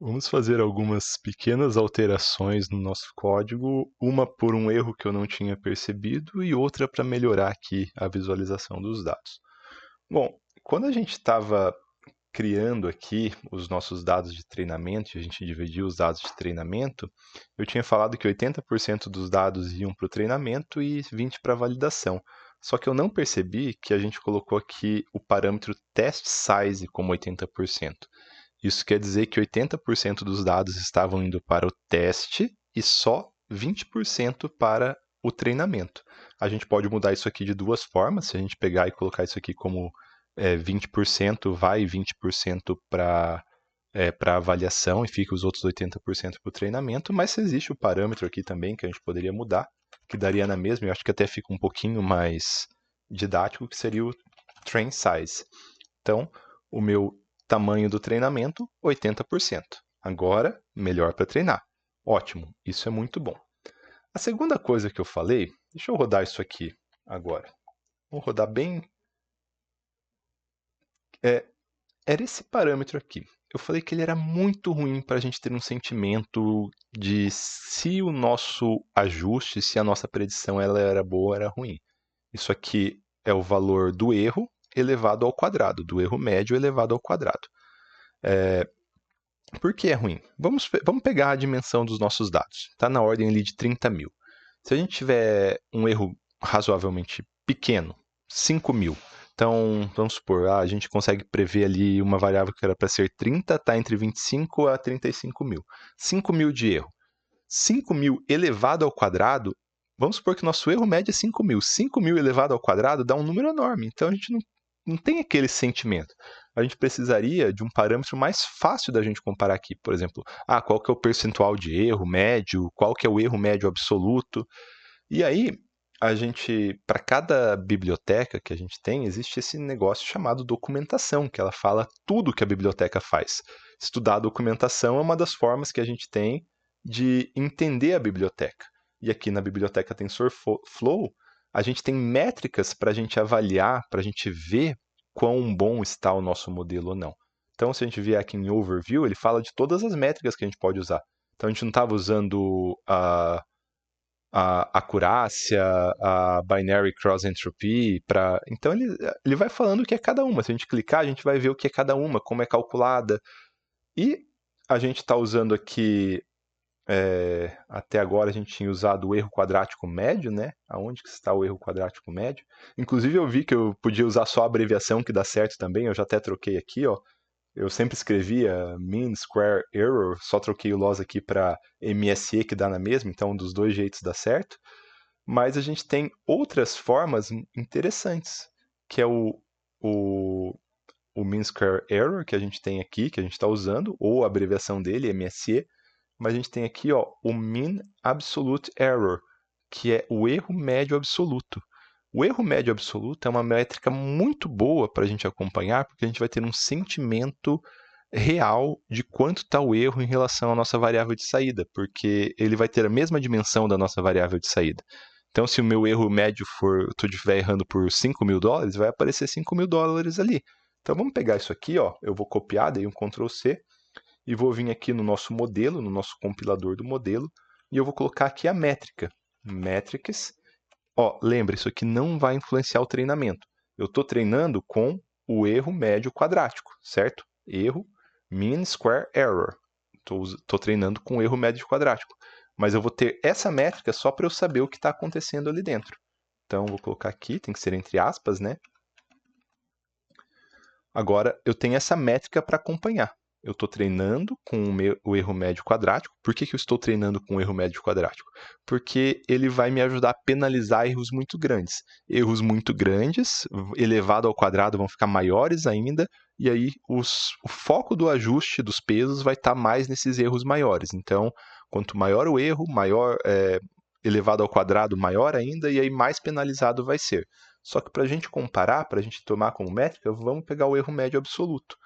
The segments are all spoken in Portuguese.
Vamos fazer algumas pequenas alterações no nosso código, uma por um erro que eu não tinha percebido e outra para melhorar aqui a visualização dos dados. Bom, quando a gente estava criando aqui os nossos dados de treinamento, e a gente dividiu os dados de treinamento, eu tinha falado que 80% dos dados iam para o treinamento e 20% para a validação. Só que eu não percebi que a gente colocou aqui o parâmetro test size como 80%. Isso quer dizer que 80% dos dados estavam indo para o teste e só 20% para o treinamento. A gente pode mudar isso aqui de duas formas. Se a gente pegar e colocar isso aqui como 20% vai e 20% para avaliação e fica os outros 80% para o treinamento, mas existe o parâmetro aqui também que a gente poderia mudar, que daria na mesma, eu acho que até fica um pouquinho mais didático, que seria o train size. Então, o meu tamanho do treinamento, 80%. Agora, melhor para treinar. Ótimo, isso é muito bom. A segunda coisa que eu falei, deixa eu rodar isso aqui agora. Vou rodar bem. Era esse parâmetro aqui. Eu falei que ele era muito ruim para a gente ter um sentimento de se o nosso ajuste, se a nossa predição ela era boa ou era ruim. Isso aqui é o valor do erro elevado ao quadrado, do erro médio elevado ao quadrado. Por que é ruim? Vamos pegar a dimensão dos nossos dados. Está na ordem ali de 30 mil. Se a gente tiver um erro razoavelmente pequeno, 5 mil, então vamos supor, a gente consegue prever ali uma variável que era para ser 30, está entre 25 a 35 mil. 5 mil de erro. 5 mil elevado ao quadrado, vamos supor que nosso erro médio é 5 mil. 5 mil elevado ao quadrado dá um número enorme. Então a gente não tem aquele sentimento. A gente precisaria de um parâmetro mais fácil da gente comparar aqui. Por exemplo, qual que é o percentual de erro médio, qual que é o erro médio absoluto. E aí, a gente, para cada biblioteca que a gente tem, existe esse negócio chamado documentação, que ela fala tudo que a biblioteca faz. Estudar a documentação é uma das formas que a gente tem de entender a biblioteca. E aqui na biblioteca TensorFlow, a gente tem métricas para a gente avaliar, para a gente ver quão bom está o nosso modelo ou não. Então, se a gente vier aqui em Overview, ele fala de todas as métricas que a gente pode usar. Então, a gente não estava usando a acurácia, a binary cross entropy, então ele vai falando o que é cada uma. Se a gente clicar, a gente vai ver o que é cada uma, como é calculada. E a gente está usando aqui, até agora a gente tinha usado o erro quadrático médio, né? Aonde que está o erro quadrático médio? Inclusive eu vi que eu podia usar só a abreviação que dá certo também, eu já até troquei aqui, ó. Eu sempre escrevia mean square error, só troquei o loss aqui para MSE que dá na mesma, então dos dois jeitos dá certo. Mas a gente tem outras formas interessantes, que é o, o mean square error que a gente tem aqui, que a gente está usando, ou a abreviação dele, MSE, mas a gente tem aqui ó, o mean absolute error, que é o erro médio absoluto. O erro médio absoluto é uma métrica muito boa para a gente acompanhar, porque a gente vai ter um sentimento real de quanto está o erro em relação à nossa variável de saída, porque ele vai ter a mesma dimensão da nossa variável de saída. Então, se o meu erro médio for, eu estiver errando por 5 mil dólares, vai aparecer 5 mil dólares ali. Então, vamos pegar isso aqui, ó, eu vou copiar, dei um Ctrl C, e vou vir aqui no nosso modelo, no nosso compilador do modelo, e eu vou colocar aqui a métrica. Métricas. Ó, lembra, isso aqui não vai influenciar o treinamento. Eu estou treinando com o erro médio quadrático, certo? Erro mean square error. Estou treinando com o erro médio quadrático. Mas eu vou ter essa métrica só para eu saber o que está acontecendo ali dentro. Então, vou colocar aqui, tem que ser entre aspas, né? Agora, eu tenho essa métrica para acompanhar. Eu estou treinando com o erro médio quadrático. Por que eu estou treinando com o erro médio quadrático? Porque ele vai me ajudar a penalizar erros muito grandes. Erros muito grandes, elevado ao quadrado, vão ficar maiores ainda, e aí o foco do ajuste dos pesos vai estar mais nesses erros maiores. Então, quanto maior o erro, maior elevado ao quadrado, maior ainda, e aí mais penalizado vai ser. Só que para a gente comparar, para a gente tomar como métrica, vamos pegar o erro médio absoluto.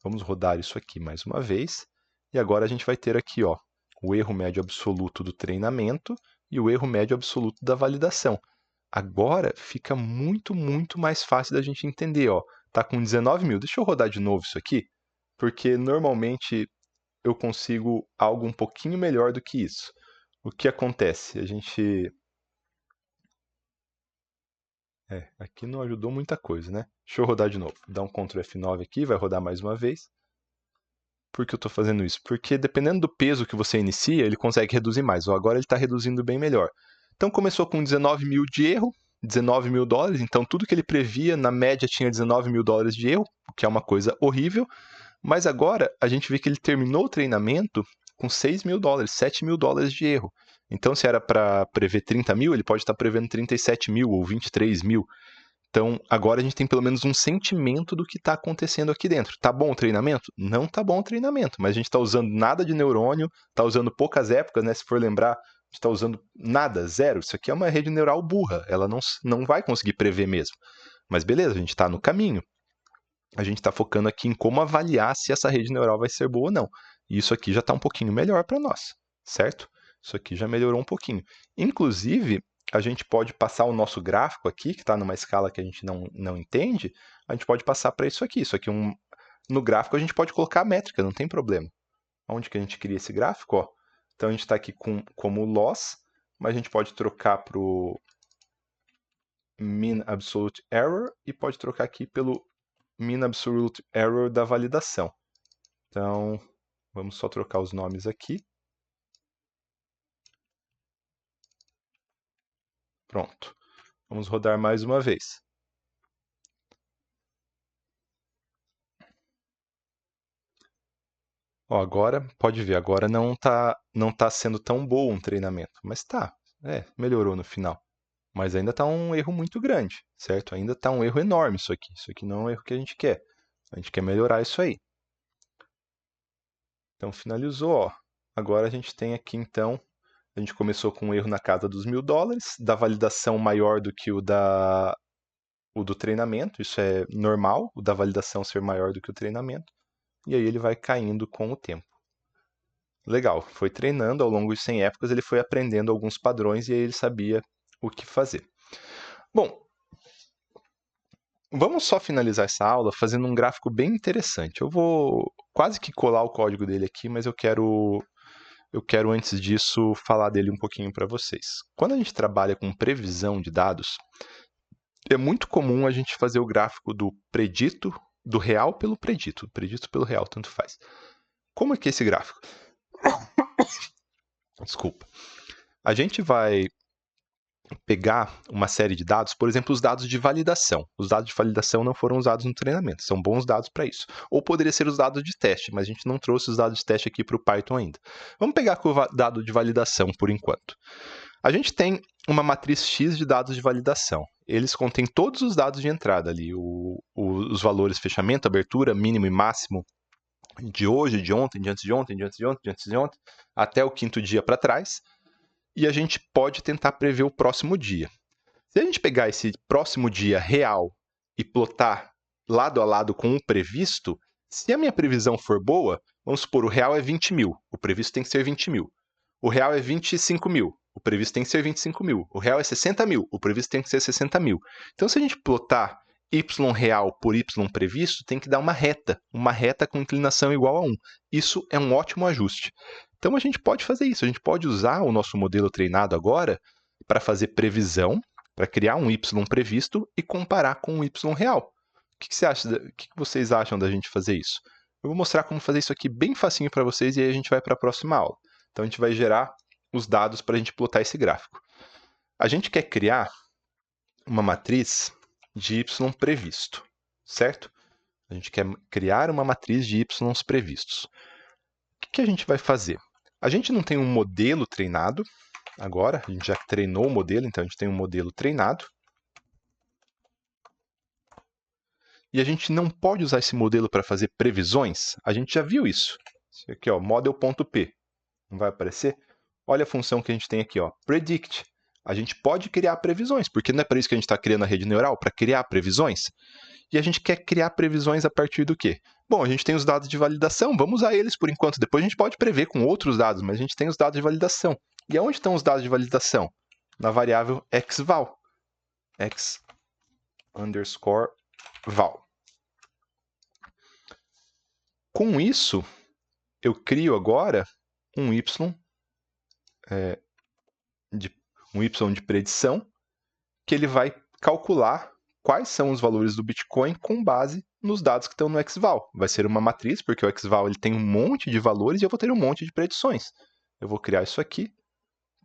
Vamos rodar isso aqui mais uma vez. E agora a gente vai ter aqui ó, o erro médio absoluto do treinamento e o erro médio absoluto da validação. Agora fica muito, muito mais fácil da gente entender. Ó. Tá com 19 mil. Deixa eu rodar de novo isso aqui, porque normalmente eu consigo algo um pouquinho melhor do que isso. O que acontece? A gente... aqui não ajudou muita coisa, né? Deixa eu rodar de novo. Dá um Ctrl F9 aqui, vai rodar mais uma vez. Por que eu estou fazendo isso? Porque dependendo do peso que você inicia, ele consegue reduzir mais. Agora ele está reduzindo bem melhor. Então começou com 19 mil de erro, 19 mil dólares. Então tudo que ele previa, na média, tinha 19 mil dólares de erro, o que é uma coisa horrível. Mas agora a gente vê que ele terminou o treinamento com 6 mil dólares, 7 mil dólares de erro. Então, se era para prever 30 mil, ele pode estar prevendo 37 mil ou 23 mil. Então, agora a gente tem pelo menos um sentimento do que está acontecendo aqui dentro. Tá bom o treinamento? Não tá bom o treinamento, mas a gente está usando nada de neurônio, está usando poucas épocas, né? Se for lembrar, a gente está usando nada, zero. Isso aqui é uma rede neural burra, ela não vai conseguir prever mesmo. Mas beleza, a gente está no caminho. A gente está focando aqui em como avaliar se essa rede neural vai ser boa ou não. E isso aqui já está um pouquinho melhor para nós, certo? Isso aqui já melhorou um pouquinho. Inclusive, a gente pode passar o nosso gráfico aqui, que está numa escala que a gente não entende, a gente pode passar para isso aqui. Isso aqui, no gráfico, a gente pode colocar a métrica, não tem problema. Onde que a gente cria esse gráfico? Ó. Então, a gente está aqui como loss, mas a gente pode trocar para o mean absolute error e pode trocar aqui pelo mean absolute error da validação. Então, vamos só trocar os nomes aqui. Pronto. Vamos rodar mais uma vez. Ó, agora, pode ver, agora não tá sendo tão bom um treinamento, mas tá, melhorou no final. Mas ainda tá um erro muito grande, certo? Ainda tá um erro enorme isso aqui. Isso aqui não é um erro que a gente quer. A gente quer melhorar isso aí. Então, finalizou, ó. Agora a gente tem aqui, então, a gente começou com um erro na casa dos 1.000 dólares, da validação maior do que o do treinamento, isso é normal, o da validação ser maior do que o treinamento, e aí ele vai caindo com o tempo. Legal, foi treinando ao longo de 100 épocas, ele foi aprendendo alguns padrões e aí ele sabia o que fazer. Bom, vamos só finalizar essa aula fazendo um gráfico bem interessante. Eu vou quase que colar o código dele aqui, mas eu quero antes disso falar dele um pouquinho para vocês. Quando a gente trabalha com previsão de dados, é muito comum a gente fazer o gráfico do predito, do real pelo predito pelo real, tanto faz. Como é que é esse gráfico? Desculpa. A gente vai pegar uma série de dados, por exemplo, os dados de validação. Os dados de validação não foram usados no treinamento, são bons dados para isso. Ou poderia ser os dados de teste, mas a gente não trouxe os dados de teste aqui para o Python ainda. Vamos pegar com o dado de validação por enquanto. A gente tem uma matriz X de dados de validação. Eles contêm todos os dados de entrada ali, os valores fechamento, abertura, mínimo e máximo de hoje, de ontem, de antes de ontem, de antes de ontem, de antes de ontem, até o quinto dia para trás. E a gente pode tentar prever o próximo dia. Se a gente pegar esse próximo dia real e plotar lado a lado com o previsto, se a minha previsão for boa, vamos supor, o real é 20 mil, o previsto tem que ser 20 mil. O real é 25 mil, o previsto tem que ser 25 mil. O real é 60 mil, o previsto tem que ser 60 mil. Então, se a gente plotar y real por y previsto, tem que dar uma reta com inclinação igual a 1. Isso é um ótimo ajuste. Então, a gente pode fazer isso, a gente pode usar o nosso modelo treinado agora para fazer previsão, para criar um y previsto e comparar com o y real. O que vocês acham da gente fazer isso? Eu vou mostrar como fazer isso aqui bem facinho para vocês e aí a gente vai para a próxima aula. Então, a gente vai gerar os dados para a gente plotar esse gráfico. A gente quer criar uma matriz de y previsto, certo? A gente quer criar uma matriz de y previstos. O que a gente vai fazer? A gente não tem um modelo treinado agora, a gente já treinou o modelo, então a gente tem um modelo treinado. E a gente não pode usar esse modelo para fazer previsões. A gente já viu isso. Isso aqui, ó, model.p. Não vai aparecer? Olha a função que a gente tem aqui, ó, predict. A gente pode criar previsões, porque não é para isso que a gente está criando a rede neural, para criar previsões. E a gente quer criar previsões a partir do quê? Bom, a gente tem os dados de validação, vamos usar eles por enquanto. Depois a gente pode prever com outros dados, mas a gente tem os dados de validação. E aonde estão os dados de validação? Na variável xval. x_val. Com isso, eu crio agora um y de predição, que ele vai calcular quais são os valores do Bitcoin com base nos dados que estão no XVAL. Vai ser uma matriz, porque o XVAL ele tem um monte de valores e eu vou ter um monte de predições. Eu vou criar isso aqui,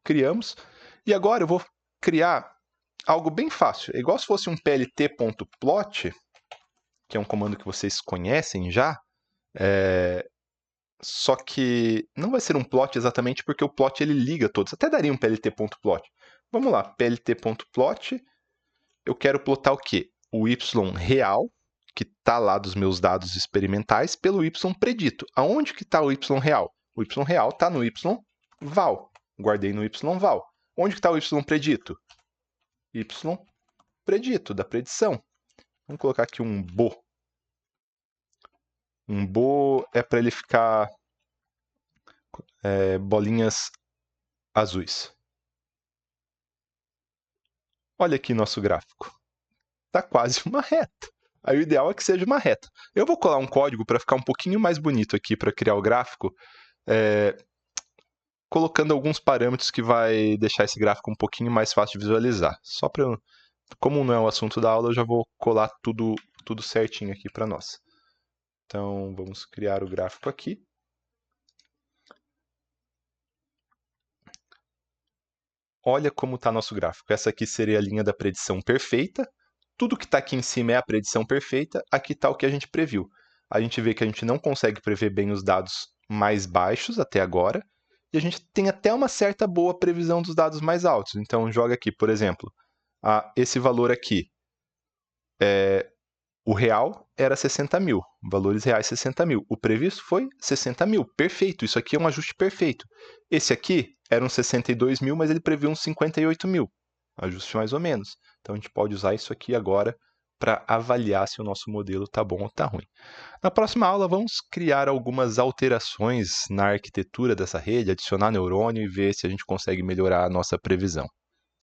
criamos, e agora eu vou criar algo bem fácil, igual se fosse um plt.plot, que é um comando que vocês conhecem já, só que não vai ser um plot exatamente porque o plot ele liga todos. Até daria um plt.plot. Vamos lá, plt.plot. Eu quero plotar o quê? O y real, que está lá dos meus dados experimentais, pelo y predito. Aonde que está o y real? O y real está no y val. Guardei no y val. Onde que está o y predito? Y predito, da predição. Vamos colocar aqui um bo. Um bo é para ele ficar bolinhas azuis. Olha aqui nosso gráfico. Está quase uma reta. Aí o ideal é que seja uma reta. Eu vou colar um código para ficar um pouquinho mais bonito aqui para criar o gráfico, colocando alguns parâmetros que vai deixar esse gráfico um pouquinho mais fácil de visualizar. Só para, como não é o assunto da aula, eu já vou colar tudo certinho aqui para nós. Então vamos criar o gráfico aqui. Olha como está nosso gráfico. Essa aqui seria a linha da predição perfeita. Tudo que está aqui em cima é a predição perfeita. Aqui está o que a gente previu. A gente vê que a gente não consegue prever bem os dados mais baixos até agora. E a gente tem até uma certa boa previsão dos dados mais altos. Então, joga aqui, por exemplo, esse valor aqui. O real era 60 mil. Valores reais 60 mil. O previsto foi 60 mil. Perfeito. Isso aqui é um ajuste perfeito. Esse aqui eram 62 mil, mas ele previu uns 58 mil. Ajuste mais ou menos. Então, a gente pode usar isso aqui agora para avaliar se o nosso modelo está bom ou está ruim. Na próxima aula, vamos criar algumas alterações na arquitetura dessa rede, adicionar neurônio e ver se a gente consegue melhorar a nossa previsão.